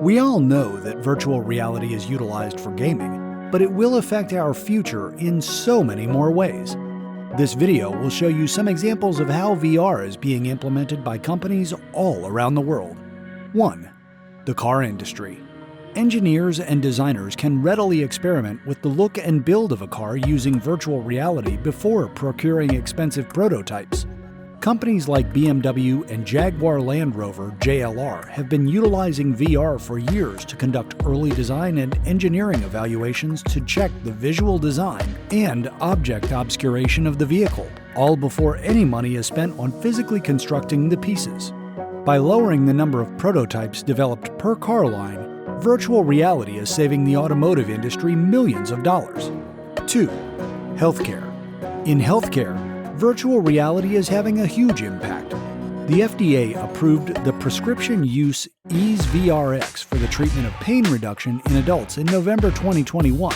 We all know that virtual reality is utilized for gaming, but it will affect our future in so many more ways. This video will show you some examples of how VR is being implemented by companies all around the world. 1. The car industry. Engineers and designers can readily experiment with the look and build of a car using virtual reality before procuring expensive prototypes. Companies like BMW and Jaguar Land Rover (JLR) have been utilizing VR for years to conduct early design and engineering evaluations to check the visual design and object obscuration of the vehicle, all before any money is spent on physically constructing the pieces. By lowering the number of prototypes developed per car line, virtual reality is saving the automotive industry millions of dollars. 2. Healthcare. In healthcare, virtual reality is having a huge impact. The FDA approved the prescription use Ease VRX for the treatment of pain reduction in adults in November 2021.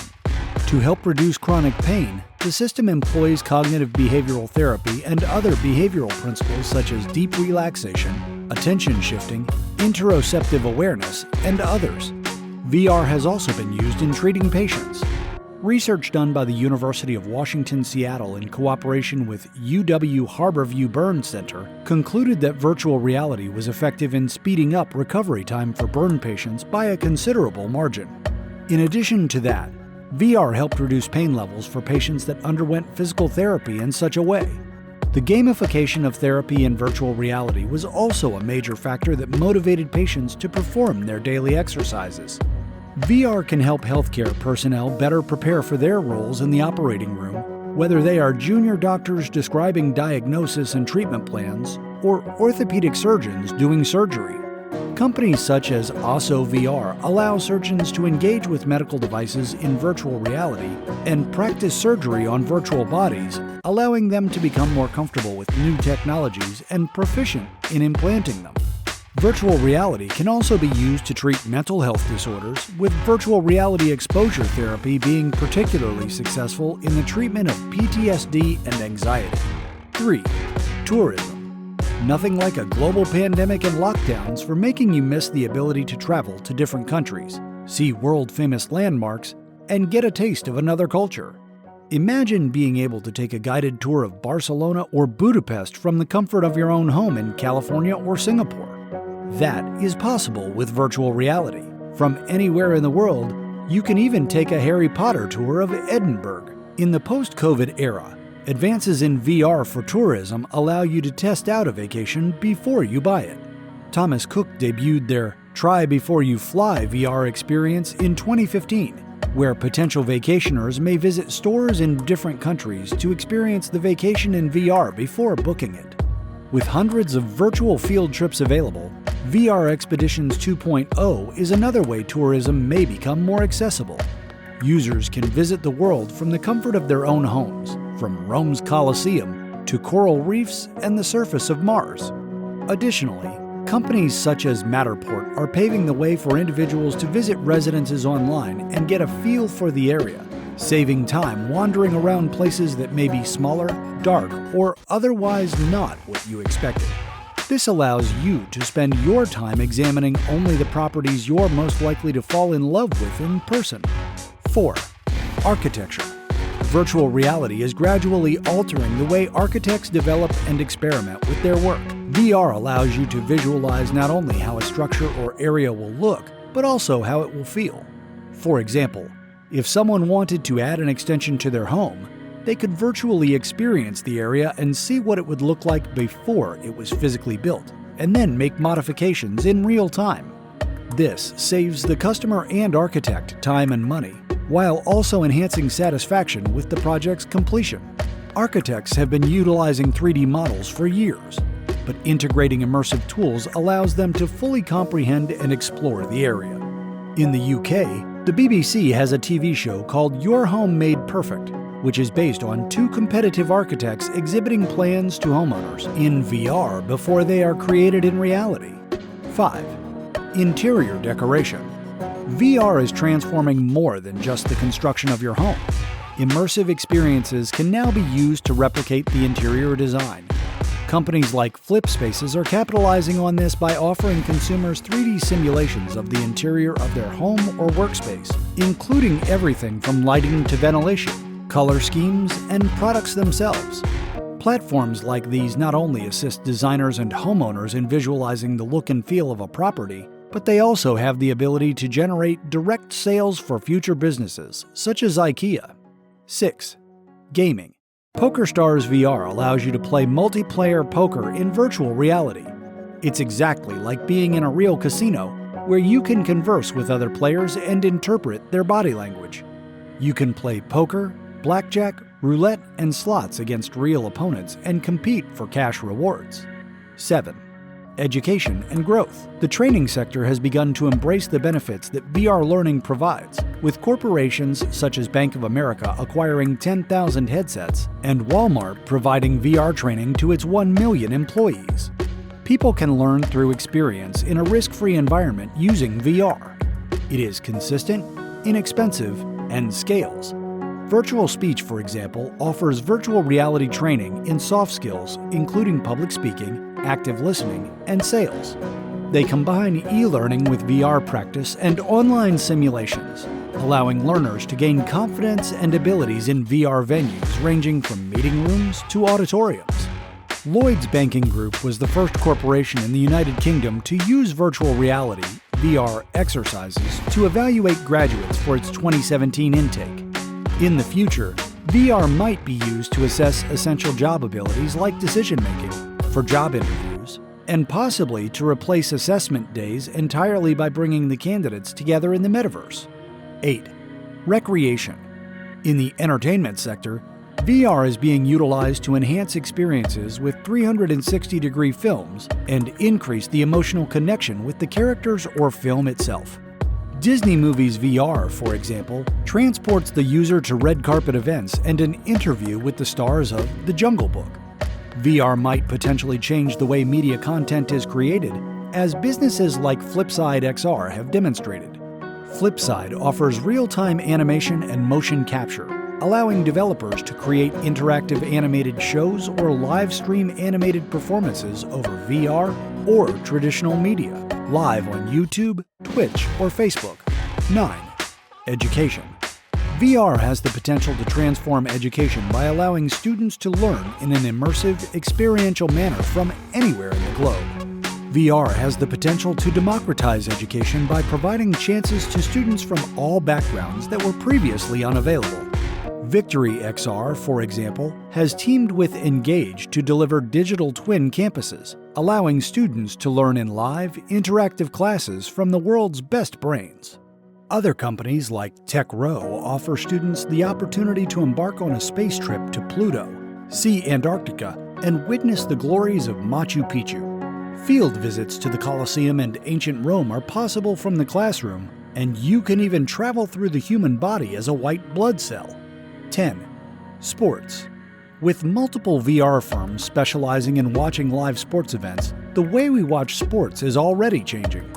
To help reduce chronic pain, the system employs cognitive behavioral therapy and other behavioral principles such as deep relaxation, attention shifting, interoceptive awareness, and others. VR has also been used in treating patients. Research done by the University of Washington, Seattle in cooperation with UW Harborview Burn Center concluded that virtual reality was effective in speeding up recovery time for burn patients by a considerable margin. In addition to that, VR helped reduce pain levels for patients that underwent physical therapy in such a way. The gamification of therapy in virtual reality was also a major factor that motivated patients to perform their daily exercises. VR can help healthcare personnel better prepare for their roles in the operating room, whether they are junior doctors describing diagnosis and treatment plans, or orthopedic surgeons doing surgery. Companies such as Osso VR allow surgeons to engage with medical devices in virtual reality and practice surgery on virtual bodies, allowing them to become more comfortable with new technologies and proficient in implanting them. Virtual reality can also be used to treat mental health disorders, with virtual reality exposure therapy being particularly successful in the treatment of PTSD and anxiety. 3. Tourism. Nothing like a global pandemic and lockdowns for making you miss the ability to travel to different countries, see world-famous landmarks, and get a taste of another culture. Imagine being able to take a guided tour of Barcelona or Budapest from the comfort of your own home in California or Singapore. That is possible with virtual reality. From anywhere in the world, you can even take a Harry Potter tour of Edinburgh. In the post-COVID era, advances in VR for tourism allow you to test out a vacation before you buy it. Thomas Cook debuted their Try Before You Fly VR experience in 2015, where potential vacationers may visit stores in different countries to experience the vacation in VR before booking it. With hundreds of virtual field trips available, VR Expeditions 2.0 is another way tourism may become more accessible. Users can visit the world from the comfort of their own homes, from Rome's Colosseum to coral reefs and the surface of Mars. Additionally, companies such as Matterport are paving the way for individuals to visit residences online and get a feel for the area, saving time wandering around places that may be smaller, dark, or otherwise not what you expected. This allows you to spend your time examining only the properties you're most likely to fall in love with in person. 4. Architecture. Virtual reality is gradually altering the way architects develop and experiment with their work. VR allows you to visualize not only how a structure or area will look, but also how it will feel. For example, if someone wanted to add an extension to their home, they could virtually experience the area and see what it would look like before it was physically built, and then make modifications in real time. This saves the customer and architect time and money, while also enhancing satisfaction with the project's completion. Architects have been utilizing 3D models for years, but integrating immersive tools allows them to fully comprehend and explore the area. In the UK, the BBC has a TV show called Your Home Made Perfect, which is based on two competitive architects exhibiting plans to homeowners in VR before they are created in reality. 5. Interior decoration. VR is transforming more than just the construction of your home. Immersive experiences can now be used to replicate the interior design. Companies like Flip Spaces are capitalizing on this by offering consumers 3D simulations of the interior of their home or workspace, including everything from lighting to ventilation, color schemes, and products themselves. Platforms like these not only assist designers and homeowners in visualizing the look and feel of a property, but they also have the ability to generate direct sales for future businesses, such as IKEA. 6. Gaming. PokerStars VR allows you to play multiplayer poker in virtual reality. It's exactly like being in a real casino, where you can converse with other players and interpret their body language. You can play poker, blackjack, roulette, and slots against real opponents and compete for cash rewards. 7. Education and growth. The training sector has begun to embrace the benefits that VR learning provides, with corporations such as Bank of America acquiring 10,000 headsets and Walmart providing VR training to its 1 million employees. People can learn through experience in a risk-free environment using VR. It is consistent, inexpensive, and scales. Virtual Speech, for example, offers virtual reality training in soft skills, including public speaking, active listening, and sales. They combine e-learning with VR practice and online simulations, allowing learners to gain confidence and abilities in VR venues ranging from meeting rooms to auditoriums. Lloyds Banking Group was the first corporation in the United Kingdom to use virtual reality VR exercises to evaluate graduates for its 2017 intake. In the future, VR might be used to assess essential job abilities like decision-making, for job interviews, and possibly to replace assessment days entirely by bringing the candidates together in the metaverse. 8. Recreation. In the entertainment sector, VR is being utilized to enhance experiences with 360-degree films and increase the emotional connection with the characters or film itself. Disney Movies VR, for example, transports the user to red carpet events and an interview with the stars of The Jungle Book. VR might potentially change the way media content is created, as businesses like Flipside XR have demonstrated. Flipside offers real-time animation and motion capture, allowing developers to create interactive animated shows or live stream animated performances over VR or traditional media, live on YouTube, Twitch, or Facebook. 9. Education. VR has the potential to transform education by allowing students to learn in an immersive, experiential manner from anywhere in the globe. VR has the potential to democratize education by providing chances to students from all backgrounds that were previously unavailable. Victory XR, for example, has teamed with Engage to deliver digital twin campuses, allowing students to learn in live, interactive classes from the world's best brains. Other companies like TechRow offer students the opportunity to embark on a space trip to Pluto, see Antarctica, and witness the glories of Machu Picchu. Field visits to the Colosseum and ancient Rome are possible from the classroom, and you can even travel through the human body as a white blood cell. 10. Sports. With multiple VR firms specializing in watching live sports events, the way we watch sports is already changing.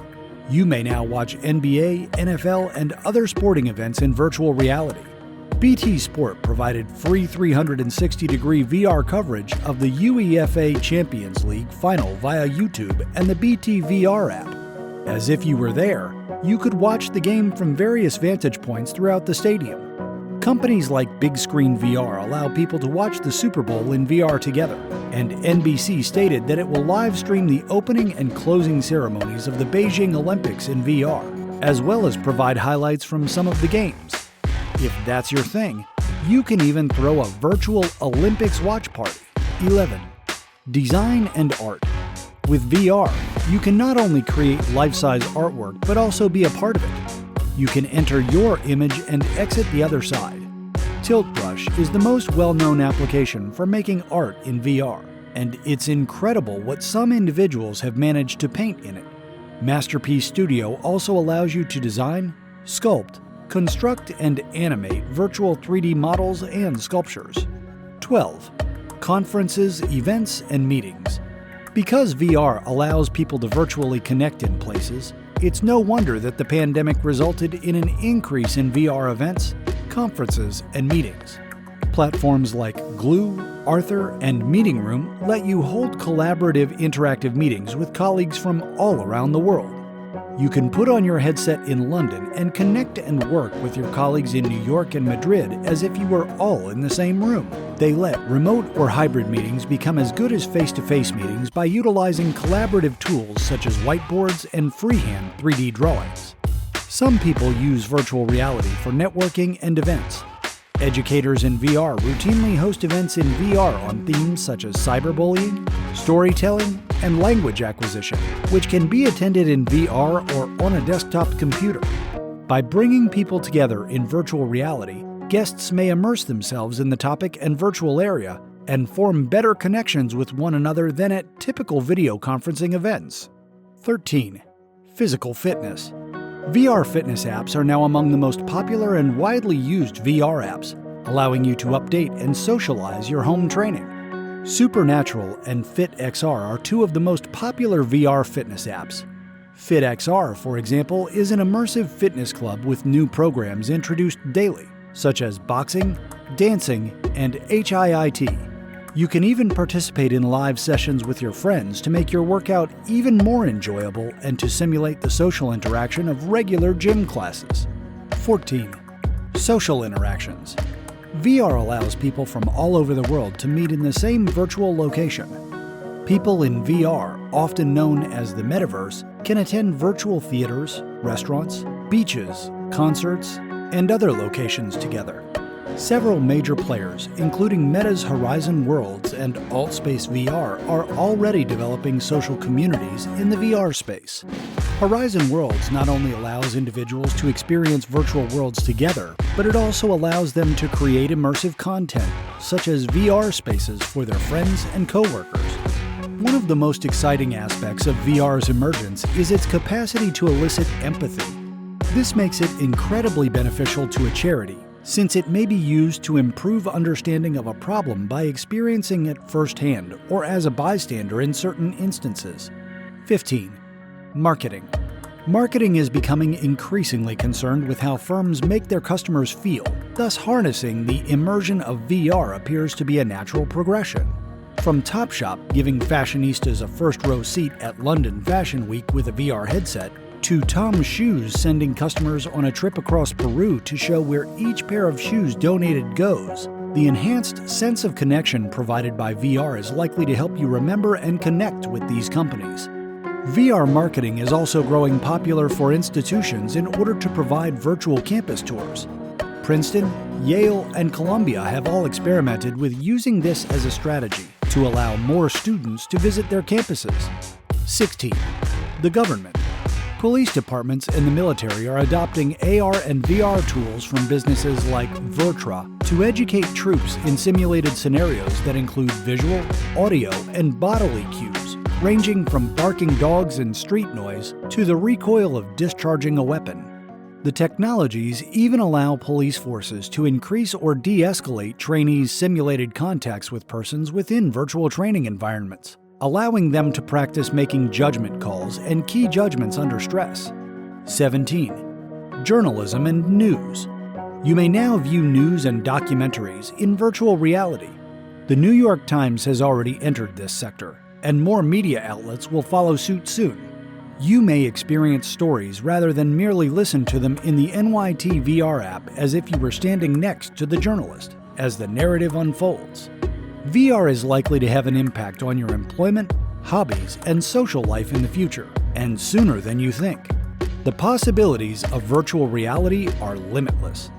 You may now watch NBA, NFL, and other sporting events in virtual reality. BT Sport provided free 360-degree VR coverage of the UEFA Champions League final via YouTube and the BT VR app. As if you were there, you could watch the game from various vantage points throughout the stadium. Companies like Big Screen VR allow people to watch the Super Bowl in VR together, and NBC stated that it will live stream the opening and closing ceremonies of the Beijing Olympics in VR, as well as provide highlights from some of the games. If that's your thing, you can even throw a virtual Olympics watch party. 11. Design and art. With VR, you can not only create life-size artwork, but also be a part of it. You can enter your image and exit the other side. Tilt Brush is the most well-known application for making art in VR, and it's incredible what some individuals have managed to paint in it. Masterpiece Studio also allows you to design, sculpt, construct, and animate virtual 3D models and sculptures. 12. Conferences, events, and meetings. Because VR allows people to virtually connect in places, it's no wonder that the pandemic resulted in an increase in VR events, conferences, and meetings. Platforms like Glue, Arthur, and Meeting Room let you hold collaborative interactive meetings with colleagues from all around the world. You can put on your headset in London and connect and work with your colleagues in New York and Madrid as if you were all in the same room. They let remote or hybrid meetings become as good as face-to-face meetings by utilizing collaborative tools such as whiteboards and freehand 3D drawings. Some people use virtual reality for networking and events. Educators in VR routinely host events in VR on themes such as cyberbullying, storytelling, and language acquisition, which can be attended in VR or on a desktop computer. By bringing people together in virtual reality, guests may immerse themselves in the topic and virtual area and form better connections with one another than at typical video conferencing events. 13. Physical fitness. VR fitness apps are now among the most popular and widely used VR apps, allowing you to update and socialize your home training. Supernatural and FitXR are two of the most popular VR fitness apps. FitXR, for example, is an immersive fitness club with new programs introduced daily, such as boxing, dancing, and HIIT. You can even participate in live sessions with your friends to make your workout even more enjoyable and to simulate the social interaction of regular gym classes. 14. Social interactions. VR allows people from all over the world to meet in the same virtual location. People in VR, often known as the metaverse, can attend virtual theaters, restaurants, beaches, concerts, and other locations together. Several major players, including Meta's Horizon Worlds and AltSpace VR, are already developing social communities in the VR space. Horizon Worlds not only allows individuals to experience virtual worlds together, but it also allows them to create immersive content, such as VR spaces for their friends and coworkers. One of the most exciting aspects of VR's emergence is its capacity to elicit empathy. This makes it incredibly beneficial to a charity, since it may be used to improve understanding of a problem by experiencing it firsthand or as a bystander in certain instances. 15. Marketing. Marketing is becoming increasingly concerned with how firms make their customers feel, thus harnessing the immersion of VR appears to be a natural progression. From Topshop giving fashionistas a first-row seat at London Fashion Week with a VR headset, to Tom's Shoes sending customers on a trip across Peru to show where each pair of shoes donated goes, the enhanced sense of connection provided by VR is likely to help you remember and connect with these companies. VR marketing is also growing popular for institutions in order to provide virtual campus tours. Princeton, Yale, and Columbia have all experimented with using this as a strategy to allow more students to visit their campuses. 16. The government. Police departments and the military are adopting AR and VR tools from businesses like Vertra to educate troops in simulated scenarios that include visual, audio, and bodily cues, ranging from barking dogs and street noise to the recoil of discharging a weapon. The technologies even allow police forces to increase or de-escalate trainees' simulated contacts with persons within virtual training environments, allowing them to practice making judgment calls and key judgments under stress. 17. Journalism and news. You may now view news and documentaries in virtual reality. The New York Times has already entered this sector, and more media outlets will follow suit soon. You may experience stories rather than merely listen to them in the NYT VR app as if you were standing next to the journalist as the narrative unfolds. VR is likely to have an impact on your employment, hobbies, and social life in the future, and sooner than you think. The possibilities of virtual reality are limitless.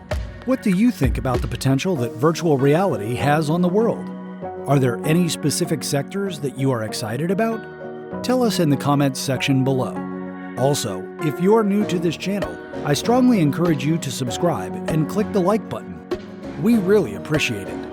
What do you think about the potential that virtual reality has on the world? Are there any specific sectors that you are excited about? Tell us in the comments section below. Also, if you're new to this channel, I strongly encourage you to subscribe and click the like button. We really appreciate it.